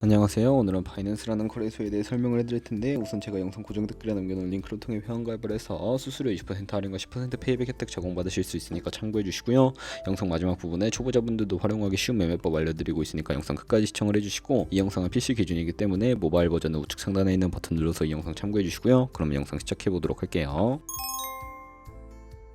안녕하세요. 오늘은 바이낸스라는 거래소에 대해 설명을 해드릴 텐데, 우선 제가 영상 고정 댓글에 남겨놓은 링크를 통해 회원가입을 해서 수수료 20% 할인과 10% 페이백 혜택 적용받으실 수 있으니까 참고해 주시고요. 영상 마지막 부분에 초보자분들도 활용하기 쉬운 매매법 알려드리고 있으니까 영상 끝까지 시청을 해주시고, 이 영상은 PC 기준이기 때문에 모바일 버전은 우측 상단에 있는 버튼 눌러서 이 영상 참고해 주시고요. 그럼 영상 시작해 보도록 할게요.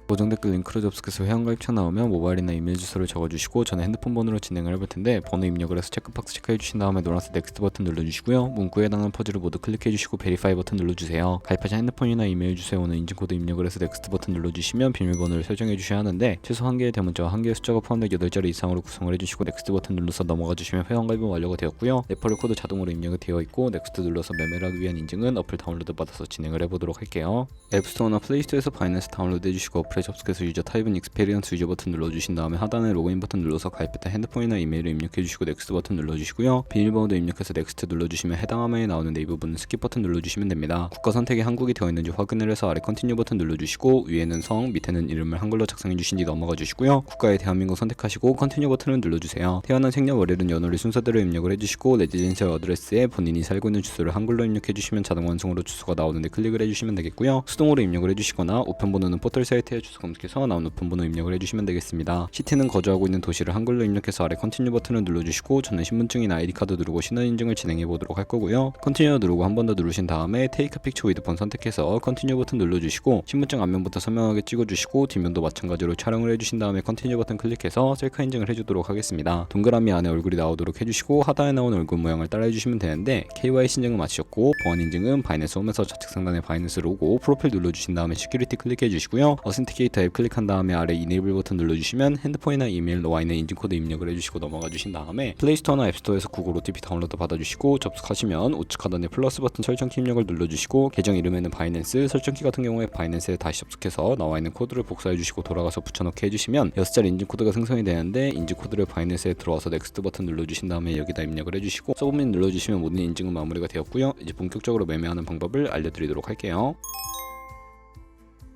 고정 댓글 링크로 접속해서 회원가입창 나오면 모바일이나 이메일 주소를 적어주시고, 저는 핸드폰 번호로 진행을 해볼 텐데, 번호 입력을 해서 체크박스 체크해 주신 다음에 노란색 넥스트 버튼 눌러주시고요. 문구에 해당하는 퍼즐을 모두 클릭해 주시고 베리파이 버튼 눌러주세요. 가입하신 핸드폰이나 이메일 주소에 오는 인증코드 입력을 해서 넥스트 버튼 눌러주시면 비밀번호를 설정해 주셔야 하는데, 최소 1개의 대문자와 1개의 숫자가 포함된 8자리 이상으로 구성을 해주시고 넥스트 버튼 눌러서 넘어가 주시면 회원가입은 완료가 되었고요. 레퍼럴 코드 자동으로 입력이 되어 있고, 넥스트 눌러서 매매를 하기 위한 인증은 어플 다운로드 받아서 진행을 해보도록 할게요. 앱스토어나 플레이스토어에서 바이낸스 다운로드 해주시고, 어플에 접속해서 유저 타입은 익스페리언스 유저 버튼 눌러주신 다음에 하단에 로그인 버튼 눌러서 가입했던 핸드폰이나 이메일을 입력해주시고 넥스트 버튼 눌러주시고요. 비밀번호도 입력해서 넥스트 눌러주시면 해당 화면에 나오는데, 이 부분은 스킵 버튼 눌러주시면 됩니다. 국가 선택이 한국이 되어 있는지 확인을 해서 아래 컨티뉴 버튼 눌러주시고, 위에는 성, 밑에는 이름을 한글로 작성해 주신 뒤 넘어가 주시고요. 국가에 대한민국 선택하시고 컨티뉴 버튼을 눌러주세요. 태어난 생년 월일은 연월일 순서대로 입력을 해주시고, 레지던셜 어드레스에 본인이 살고 있는 주소를 한글로 입력해주시면 자동 완성으로 주소가 나오는데 클릭을 해주시면 되겠고요. 수동으로 입력을 해주시거나 우편번호는 포털 사이트에 주소 검색해서 나온 우편번호 입력을 해주시면 되겠습니다. 시티는 거주하고 있는 도시를 한글로 입력해서 아래 컨티뉴 버튼을 눌러주시고, 저는 신분증이나 아이디카드 누르고 신원 인증을 진행해 보도록 할 거고요. 컨티뉴 누르고 한 번 더 누르신 다음에 테이크 픽처 위드 폰 선택해서 컨티뉴 버튼 눌러주시고, 신분증 앞면부터 선명하게 찍어주시고, 뒷면도 마찬가지로 촬영을 해주신 다음에 컨티뉴 버튼 클릭해서 셀카 인증을 해주도록 하겠습니다. 동그라미 안에 얼굴이 나오도록 해주시고, 하단에 나온 얼굴 모양을 따라 해주시면 되는데, KYC 인증은 마치셨고, 보안 인증은 바이낸스 홈에서 좌측 상단에 바이낸스 로고 프로필 눌러주신 다음에 시큐리티 클릭해 주시고요. 어센티케이터 앱 클릭한 다음에 아래 이네이블 버튼 눌러주시면 핸드폰이나 이메일로 와 있는 인증코드 입력을 해주시고 넘어가 주신 다음에 플레이스토어나 앱스토어에서 구글 OTP 다운로드 받아주시고, 접속하시면 우측 하단에 플러스 버튼 설정키 입력을 눌러주시고, 계정 이름에는 바이낸스, 설정키 같은 경우에 바이낸스에 다시 접속해서 나와 있는 코드를 복사해 주시고 돌아가서 붙여넣기 해주시면 6자리 인증코드가 생성이 되는데, 인증코드를 바이낸스에 들어와서 넥스트 버튼 눌러주신 다음에 여기다 입력을 해주시고 서브밋 눌러주시면 모든 인증은 마무리가 되었고요. 이제 본격적으로 매매하는 방법을 알려드리도록 할게요.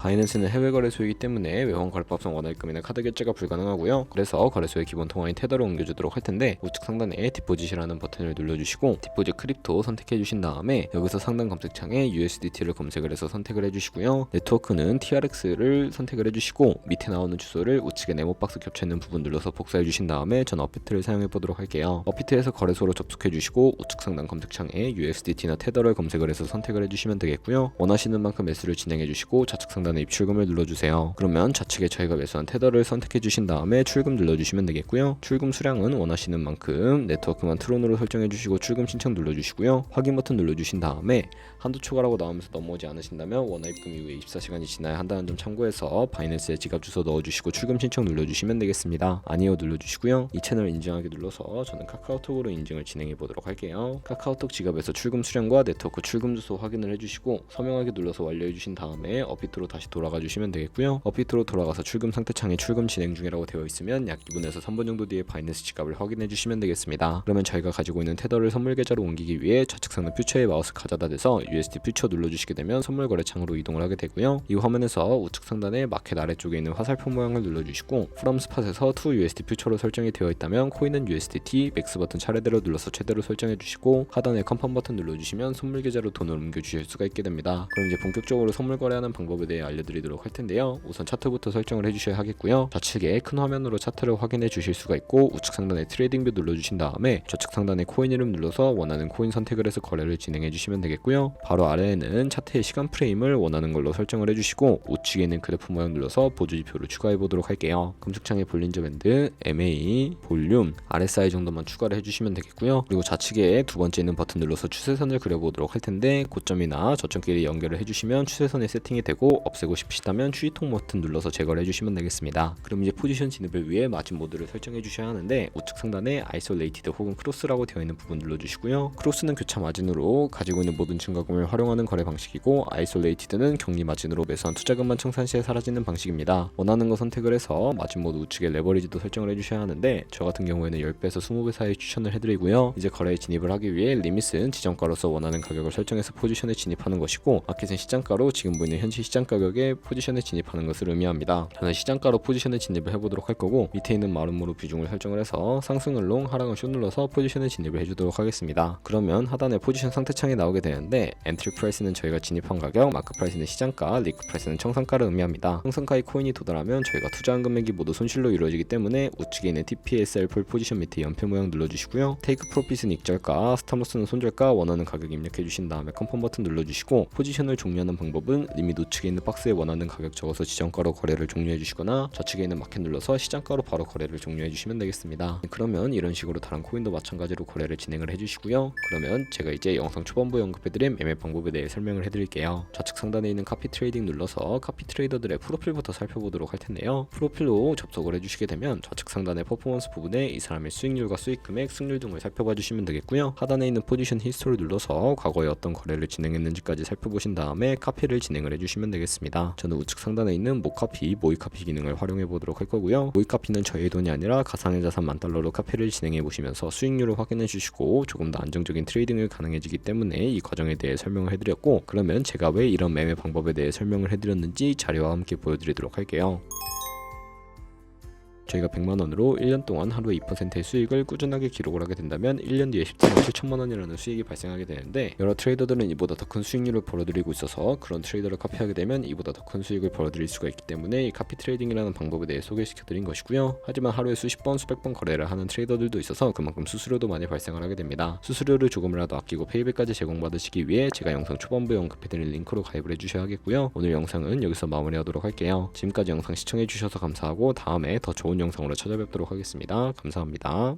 바이낸스는 해외 거래소이기 때문에 외환 거래법상 원화입금이나 카드 결제가 불가능하고요. 그래서 거래소의 기본 통화인 테더를 옮겨주도록 할 텐데, 우측 상단에 디포짓이라는 버튼을 눌러주시고 디포짓 크립토 선택해 주신 다음에 여기서 상단 검색창에 USDT를 검색을 해서 선택을 해주시고요. 네트워크는 TRX를 선택을 해주시고, 밑에 나오는 주소를 우측에 네모박스 겹쳐있는 부분 눌러서 복사해 주신 다음에 전 업비트를 사용해 보도록 할게요. 업비트에서 거래소로 접속해 주시고, 우측 상단 검색창에 USDT나 테더를 검색을 해서 선택을 해주시면 되겠고요. 원하시는 만큼 매수를 진행해 주시고 좌측 상단 입출금을 눌러주세요. 그러면 좌측에 저희가 매수한 테더를 선택해 주신 다음에 출금 눌러주시면 되겠고요. 출금 수량은 원하시는 만큼 네트워크만 트론으로 설정해 주시고 출금 신청 눌러주시고요. 확인 버튼 눌러주신 다음에 한도 초과라고 나오면서 넘어오지 않으신다면 원화입금 이후에 24시간이 지나야 한다는 점 참고해서 바이낸스에 지갑 주소 넣어주시고 출금 신청 눌러주시면 되겠습니다. 아니요 눌러주시고요. 이 채널 인증하기 눌러서 저는 카카오톡으로 인증을 진행해 보도록 할게요. 카카오톡 지갑에서 출금 수량과 네트워크 출금 주소 확인을 해주시고 서명하기 눌러서 완료해 주신 다음에 업비트로 다시 돌아가 주시면 되겠고요. 업비트로 돌아가서 출금 상태 창에 출금 진행 중이라고 되어 있으면 약 2분에서 3분 정도 뒤에 바이낸스 지갑을 확인해 주시면 되겠습니다. 그러면 저희가 가지고 있는 테더를 선물 계좌로 옮기기 위해 좌측 상단 퓨처에 마우스 가져다 대서 USD 퓨처 눌러주시게 되면 선물 거래 창으로 이동을 하게 되고요. 이 화면에서 우측 상단에 마켓 아래쪽에 있는 화살표 모양을 눌러주시고, from spot에서 to USD 퓨처로 설정이 되어 있다면 코인은 USDT, 맥스 버튼 차례대로 눌러서 최대로 설정해 주시고, 하단에 컨펌 버튼 눌러주시면 선물 계좌로 돈을 옮겨 주실 수가 있게 됩니다. 그럼 이제 본격적으로 선물 거래하는 방법에 대해 알려드리도록 할 텐데요. 우선 차트부터 설정을 해주셔야 하겠고요. 좌측에 큰 화면으로 차트를 확인해 주실 수가 있고, 우측 상단에 트레이딩 뷰 눌러주신 다음에 좌측 상단에 코인 이름 눌러서 원하는 코인 선택을 해서 거래를 진행해 주시면 되겠고요. 바로 아래에는 차트의 시간 프레임을 원하는 걸로 설정을 해주시고, 우측에 있는 그래프 모양 눌러서 보조지표를 추가해 보도록 할게요. 검색창에 볼린저 밴드, MA, 볼륨, RSI 정도만 추가를 해주시면 되겠고요. 그리고 좌측에 두 번째 있는 버튼 눌러서 추세선을 그려보도록 할 텐데, 고점이나 저점끼리 연결을 해주시면 추세선이 세팅이 되고, 없애고 싶으시다면 추이통 버튼 눌러서 제거를 해주시면 되겠습니다. 그럼 이제 포지션 진입을 위해 마진 모드를 설정해 주셔야 하는데, 우측 상단에 아이솔레이티드 혹은 크로스라고 되어 있는 부분 눌러주시고요. 크로스는 교차 마진으로 가지고 있는 모든 증가금을 활용하는 거래 방식이고, 아이솔레이티드는 격리 마진으로 매수한 투자금만 청산 시에 사라지는 방식입니다. 원하는 거 선택을 해서 마진 모드 우측에 레버리지도 설정을 해주셔야 하는데, 저 같은 경우에는 10배에서 20배 사이 추천을 해드리고요. 이제 거래에 진입을 하기 위해 리밋은 지정가로서 원하는 가격을 설정해서 포지션에 진입하는 것이고, 마켓은 시장가로 지금 보이는 현재 시장 가격을 구역의 포지션에 진입하는 것을 의미합니다. 저는 시장가로 포지션에 진입을 해보도록 할 거고, 밑에 있는 마름모로 비중을 설정을 해서 상승을 롱, 하락을 숏 눌러서 포지션에 진입을 해주도록 하겠습니다. 그러면 하단에 포지션 상태창이 나오게 되는데, 엔트리 프라이스는 저희가 진입한 가격, 마크 프라이스는 시장가, 리크 프라이스는 청산가를 의미합니다. 청산가의 코인이 도달하면 저희가 투자한 금액이 모두 손실로 이루어지기 때문에 우측에 있는 TPSR 폴 포지션 밑에 연필 모양 눌러주시고요. 테이크 프로핏은 익절가, 스탑로스는 손절가, 원하는 가격 입력해 주신 다음에 컨펌 버튼 눌러주시고, 포지션을 종료하는 방법은 리밋 우측에 있는 박스에 원하는 가격 적어서 지정가로 거래를 종료해 주시거나, 좌측에 있는 마켓 눌러서 시장가로 바로 거래를 종료해 주시면 되겠습니다. 그러면 이런 식으로 다른 코인도 마찬가지로 거래를 진행을 해주시고요. 그러면 제가 이제 영상 초반부에 언급해드린 매매 방법에 대해 설명을 해드릴게요. 좌측 상단에 있는 카피 트레이딩 눌러서 카피 트레이더들의 프로필부터 살펴보도록 할 텐데요. 프로필로 접속을 해주시게 되면 좌측 상단의 퍼포먼스 부분에 이 사람의 수익률과 수익 금액, 승률 등을 살펴봐 주시면 되겠고요. 하단에 있는 포지션 히스토리 눌러서 과거에 어떤 거래를 진행했는지까지 살펴보신 다음에 카피를 진행을 해주시면 되겠습니다. 저는 우측 상단에 있는 모카피, 모이카피 기능을 활용해 보도록 할 거고요. 모이카피는 저의 돈이 아니라 가상의 자산 $10,000로 카피를 진행해 보시면서 수익률을 확인해 주시고 조금 더 안정적인 트레이딩을 가능해지기 때문에 이 과정에 대해 설명을 해드렸고, 그러면 제가 왜 이런 매매 방법에 대해 설명을 해드렸는지 자료와 함께 보여드리도록 할게요. 저희가 100만원으로 1년 동안 하루에 2%의 수익을 꾸준하게 기록을 하게 된다면 1년 뒤에 17억 7천만원이라는 수익이 발생하게 되는데, 여러 트레이더들은 이보다 더 큰 수익률을 벌어들이고 있어서 그런 트레이더를 카피하게 되면 이보다 더 큰 수익을 벌어들일 수가 있기 때문에 이 카피 트레이딩이라는 방법에 대해 소개시켜드린 것이고요. 하지만 하루에 수십 번, 수백 번 거래를 하는 트레이더들도 있어서 그만큼 수수료도 많이 발생을 하게 됩니다. 수수료를 조금이라도 아끼고 페이백까지 제공받으시기 위해 제가 영상 초반부에 언급해드린 링크로 가입을 해주셔야 하겠고요. 오늘 영상은 여기서 마무리하도록 할게요. 지금까지 영상 시청해주셔서 감사하고 다음에 더 좋은 영상으로 찾아뵙도록 하겠습니다. 감사합니다.